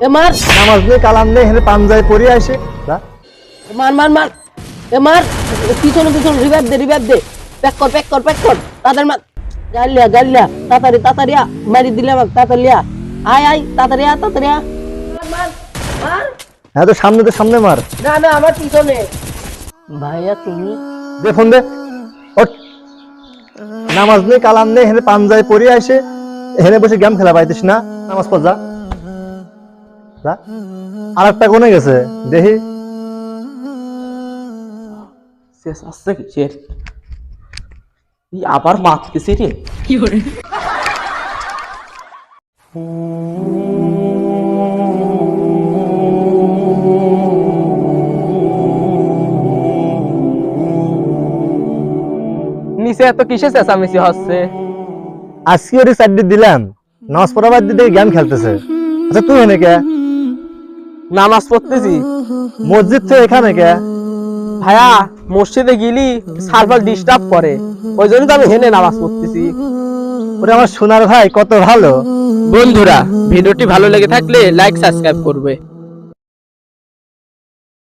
এ মার নামাজ দিয়ে কালাম নেই হেনে পাঞ্জায় পড়ে আসে মার মার মার এ মার পিছনে পিছনে রিভাইভ দে প্যাক কর তাদের মার গালিয়া তাড়াতাড়ি মারি দিলে আমাকে তাড়াতাড়ি আয় তাড়াতাড়ি মার মার হ্যাঁ তো সামনে মার না আমার পিছনে ভাইয়া তুমি দে ফোন দে ওঠ নামাজ নেই কালাম নেই হেনে পাঞ্জায় পড়ে আসে হেনে বসে গেম খেলা পাইতিস না নামাজ পড় যা আর একটা কোনে গেছে দেখি শেষ আসছে কিসের আবার মারতেছি রে নিচে এত কিসে চেঁচামেচি হচ্ছে আজকে ওর সাইড দিলাম নামাজ পড়া বাদ দিয়ে গেম খেলতেছে আচ্ছা তুই হেনে কে নামাজ পড়তেছি মসজিদ তো এখানে কে ভাইয়া মসজিদে গেলি সার্ভার ডিস্টার্ব করে ওই জন্য তো আমি হেনে নামাজ পড়তেছি ওরে আমার সোনার ভাই কত ভালো বন্ধুরা ভিডিওটি ভালো লেগে থাকলে লাইক সাবস্ক্রাইব করবে।